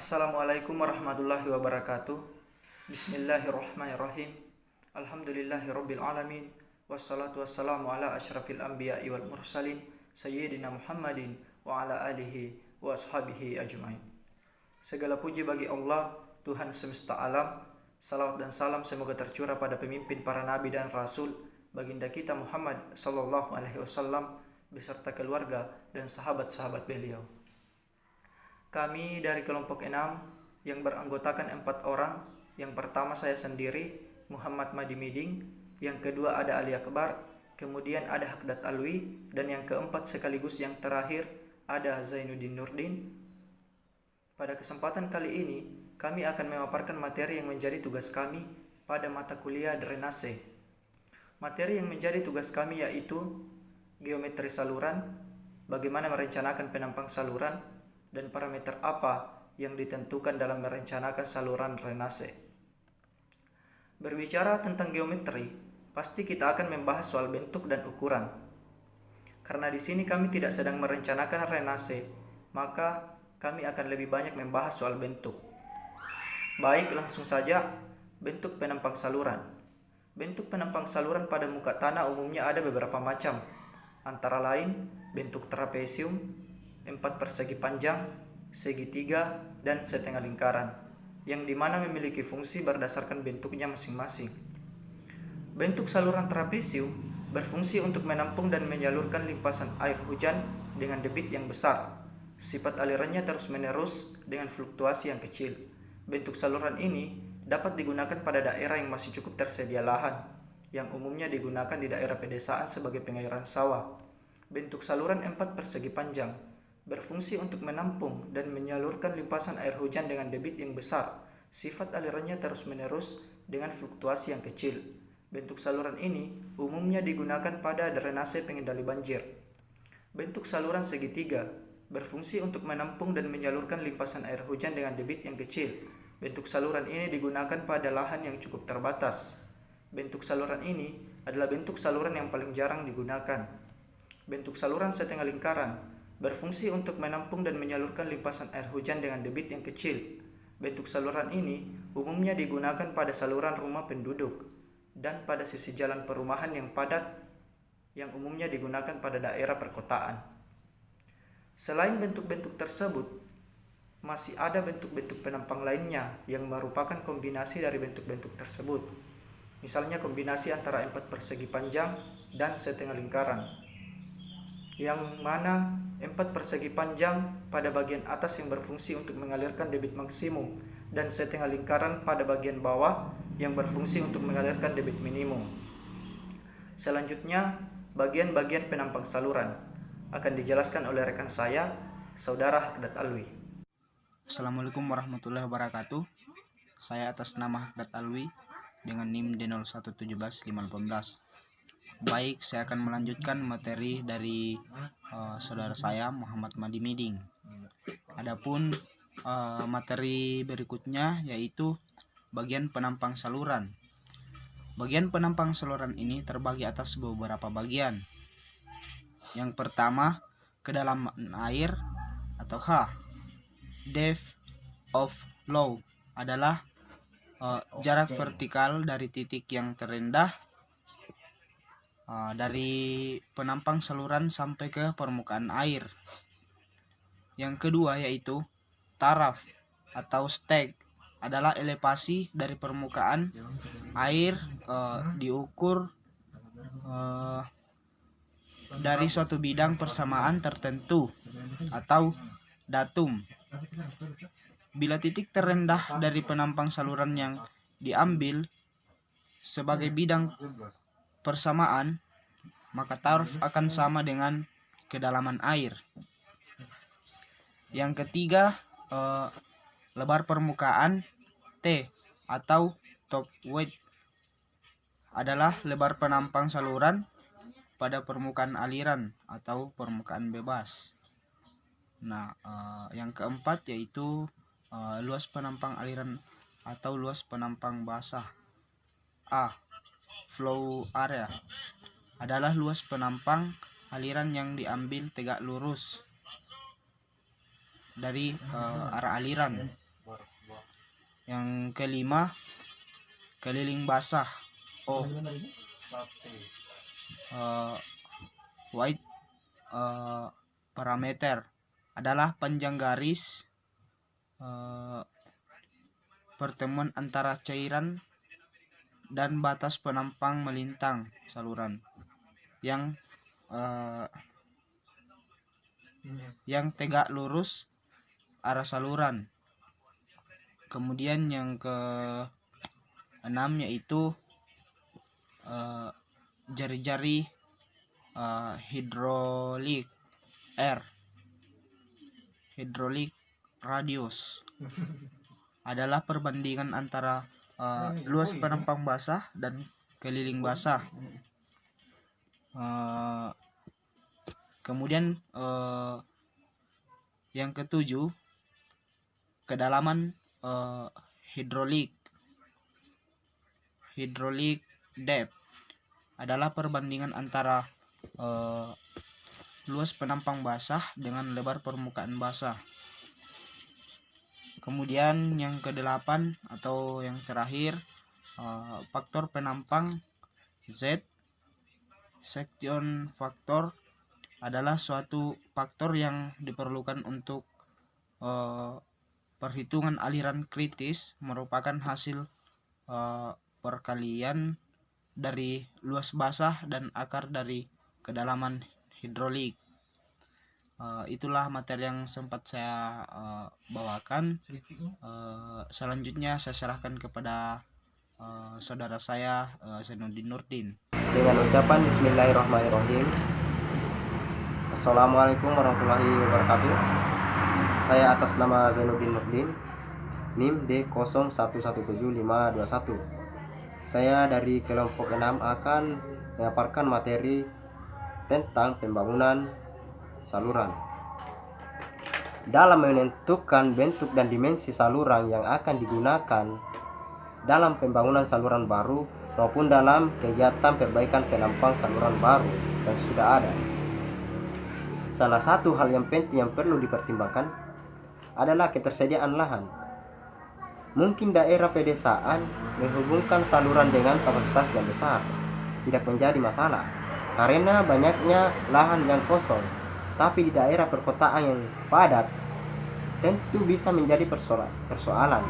Assalamualaikum warahmatullahi wabarakatuh. Bismillahirrahmanirrahim. Alhamdulillahirabbil alamin. Wassalatu wassalamu ala asyrafil anbiya'i wal mursalin sayyidina Muhammadin wa ala alihi wa ashabihi ajmain. Segala puji bagi Allah, Tuhan semesta alam. Salawat dan salam semoga tercurah pada pemimpin para nabi dan rasul, baginda kita Muhammad sallallahu alaihi wasallam beserta keluarga dan sahabat-sahabat beliau. Kami dari kelompok 6 yang beranggotakan 4 orang. Yang pertama saya sendiri, Muhammad Madi Miding. Yang kedua ada Ali Akbar. Kemudian ada Hakdat Alwi. Dan yang keempat sekaligus yang terakhir ada Zainuddin Nurdin. Pada kesempatan kali ini, kami akan memaparkan materi yang menjadi tugas kami pada mata kuliah Drainase. Materi yang menjadi tugas kami yaitu geometri saluran, bagaimana merencanakan penampang saluran, dan parameter apa yang ditentukan dalam merencanakan saluran drainase. Berbicara tentang geometri, pasti kita akan membahas soal bentuk dan ukuran. Karena di sini kami tidak sedang merencanakan drainase, maka kami akan lebih banyak membahas soal bentuk. Baik, langsung saja. Bentuk penampang saluran. Bentuk penampang saluran pada muka tanah umumnya ada beberapa macam, antara lain bentuk trapesium, 4 persegi panjang, segitiga, dan setengah lingkaran, yang dimana memiliki fungsi berdasarkan bentuknya masing-masing. Bentuk saluran trapesium berfungsi untuk menampung dan menyalurkan limpasan air hujan dengan debit yang besar. Sifat alirannya terus-menerus dengan fluktuasi yang kecil. Bentuk saluran ini dapat digunakan pada daerah yang masih cukup tersedia lahan, yang umumnya digunakan di daerah pedesaan sebagai pengairan sawah. Bentuk saluran 4 persegi panjang berfungsi untuk menampung dan menyalurkan limpasan air hujan dengan debit yang besar. Sifat alirannya terus-menerus dengan fluktuasi yang kecil. Bentuk saluran ini umumnya digunakan pada drainase pengendali banjir. Bentuk saluran segitiga berfungsi untuk menampung dan menyalurkan limpasan air hujan dengan debit yang kecil. Bentuk saluran ini digunakan pada lahan yang cukup terbatas. Bentuk saluran ini adalah bentuk saluran yang paling jarang digunakan. Bentuk saluran setengah lingkaran berfungsi untuk menampung dan menyalurkan limpasan air hujan dengan debit yang kecil. Bentuk saluran ini umumnya digunakan pada saluran rumah penduduk dan pada sisi jalan perumahan yang padat, yang umumnya digunakan pada daerah perkotaan. Selain bentuk-bentuk tersebut, masih ada bentuk-bentuk penampang lainnya yang merupakan kombinasi dari bentuk-bentuk tersebut. Misalnya kombinasi antara 4 persegi panjang dan setengah lingkaran, yang mana 4 persegi panjang pada bagian atas yang berfungsi untuk mengalirkan debit maksimum dan setengah lingkaran pada bagian bawah yang berfungsi untuk mengalirkan debit minimum. Selanjutnya, bagian-bagian penampang saluran akan dijelaskan oleh rekan saya, Saudara Hakdat Alwi. Assalamualaikum warahmatullahi wabarakatuh. Saya atas nama Hakdat Alwi dengan NIM D0117518. Baik, saya akan melanjutkan materi dari saudara saya Muhammad Madi Miding. Adapun materi berikutnya yaitu bagian penampang saluran. Bagian penampang saluran ini terbagi atas beberapa bagian. Yang pertama, kedalaman air atau H. Depth of flow adalah jarak vertikal dari titik yang terendah dari penampang saluran sampai ke permukaan air. Yang kedua yaitu taraf atau stake adalah elevasi dari permukaan air diukur dari suatu bidang persamaan tertentu atau datum. Bila titik terendah dari penampang saluran yang diambil sebagai bidang persamaan, maka taraf akan sama dengan kedalaman air. Yang ketiga, lebar permukaan T atau top width adalah lebar penampang saluran pada permukaan aliran atau permukaan bebas. Nah, yang keempat yaitu luas penampang aliran atau luas penampang basah. A. Flow area adalah luas penampang aliran yang diambil tegak lurus dari arah aliran. Yang kelima, keliling basah. White parameter adalah panjang garis pertemuan antara cairan dan batas penampang melintang saluran yang tegak lurus arah saluran. Kemudian yang keenam yaitu jari-jari hidrolik radius adalah perbandingan antara luas penampang basah dan keliling basah. Kemudian yang ketujuh, kedalaman hidrolik depth adalah perbandingan antara luas penampang basah dengan lebar permukaan basah. Kemudian yang kedelapan atau yang terakhir, faktor penampang Z, section faktor, adalah suatu faktor yang diperlukan untuk perhitungan aliran kritis, merupakan hasil perkalian dari luas basah dan akar dari kedalaman hidrolik. Itulah materi yang sempat saya bawakan. Selanjutnya saya serahkan kepada saudara saya Zainuddin Nurdin. Dengan ucapan Bismillahirrahmanirrahim. Assalamualaikum warahmatullahi wabarakatuh. Saya atas nama Zainuddin Nurdin, NIM D01175521. Saya dari kelompok 6 akan memaparkan materi tentang pembangunan saluran. Dalam menentukan bentuk dan dimensi saluran yang akan digunakan dalam pembangunan saluran baru maupun dalam kegiatan perbaikan penampang saluran baru yang sudah ada, salah satu hal yang penting yang perlu dipertimbangkan adalah ketersediaan lahan. Mungkin daerah pedesaan menghubungkan saluran dengan kapasitas yang besar tidak menjadi masalah karena banyaknya lahan yang kosong, tapi di daerah perkotaan yang padat tentu bisa menjadi persoalan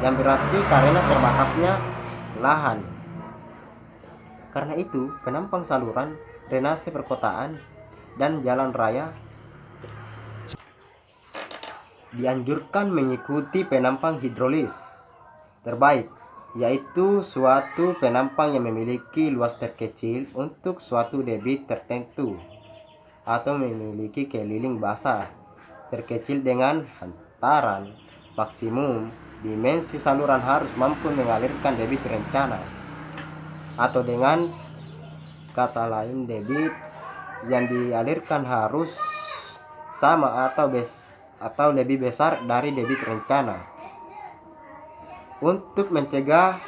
yang berarti karena terbatasnya lahan. Karena itu, penampang saluran, drainase perkotaan, dan jalan raya dianjurkan mengikuti penampang hidrolis terbaik, yaitu suatu penampang yang memiliki luas terkecil untuk suatu debit tertentu atau memiliki keliling basah terkecil dengan hantaran maksimum. Dimensi saluran harus mampu mengalirkan debit rencana, atau dengan kata lain debit yang dialirkan harus sama atau lebih besar dari debit rencana. Untuk mencegah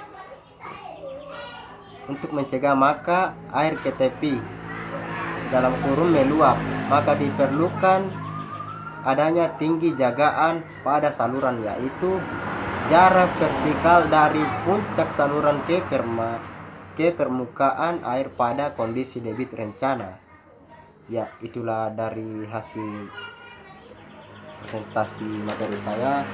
maka air ke tepi dalam kurung meluap, maka diperlukan adanya tinggi jagaan pada saluran, yaitu jarak vertikal dari puncak saluran ke permukaan air pada kondisi debit rencana. Ya, itulah dari hasil presentasi materi saya.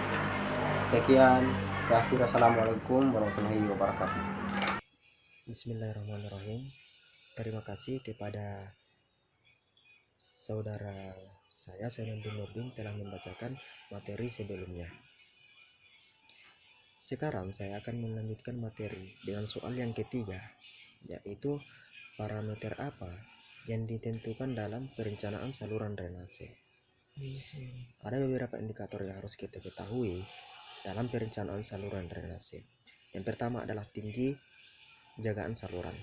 Sekian, saya akhiri. Assalamualaikum warahmatullahi wabarakatuh. Bismillahirrahmanirrahim. Terima kasih kepada saudara saya Zainuddin Nurdin telah membacakan materi sebelumnya. Sekarang saya akan melanjutkan materi dengan soal yang ketiga, yaitu parameter apa yang ditentukan dalam perencanaan saluran drainase. Ada beberapa indikator yang harus kita ketahui dalam perencanaan saluran drainase. Yang pertama adalah tinggi jagaan saluran.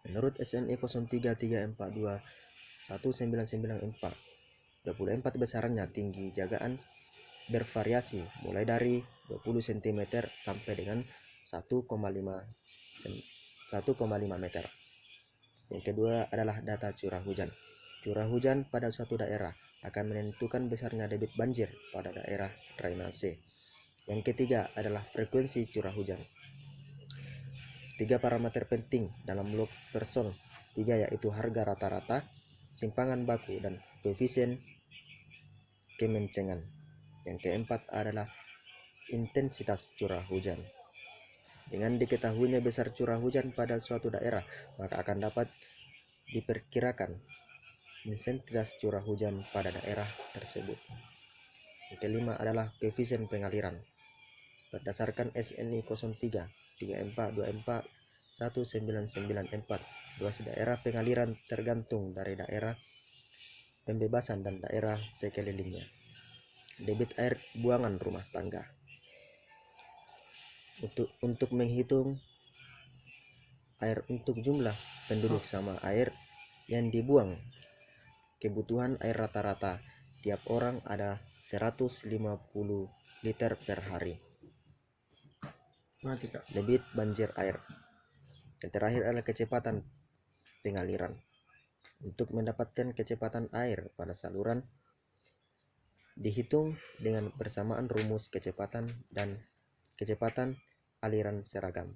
Menurut SNE 0334219994, 24 besarannya tinggi jagaan bervariasi mulai dari 20 cm sampai dengan 1,5 meter. Yang kedua adalah data curah hujan. Curah hujan pada suatu daerah akan menentukan besarnya debit banjir pada daerah drainase. Yang ketiga adalah frekuensi curah hujan. 3 parameter penting dalam log person 3 yaitu harga rata-rata, simpangan baku, dan koefisien kemencengan. Yang keempat adalah intensitas curah hujan. Dengan diketahuinya besar curah hujan pada suatu daerah, maka akan dapat diperkirakan intensitas curah hujan pada daerah tersebut. Yang kelima adalah koefisien pengaliran. Berdasarkan SNI 03 34 24 1994, luas daerah pengaliran tergantung dari daerah pembebasan dan daerah sekelilingnya. Debit air buangan rumah tangga. Untuk menghitung air untuk jumlah penduduk sama air yang dibuang, kebutuhan air rata-rata tiap orang ada 150 liter per hari. Debit banjir air. Yang terakhir adalah kecepatan pengaliran. Untuk mendapatkan kecepatan air pada saluran dihitung dengan persamaan rumus kecepatan dan kecepatan aliran seragam.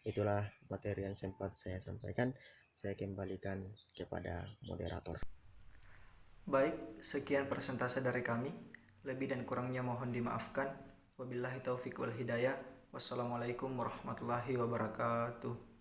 Itulah materi yang sempat saya sampaikan. Saya kembalikan kepada moderator. Baik, sekian persentase dari kami. Lebih dan kurangnya mohon dimaafkan. Wabillahi taufiq wal hidayah. Wassalamualaikum warahmatullahi wabarakatuh.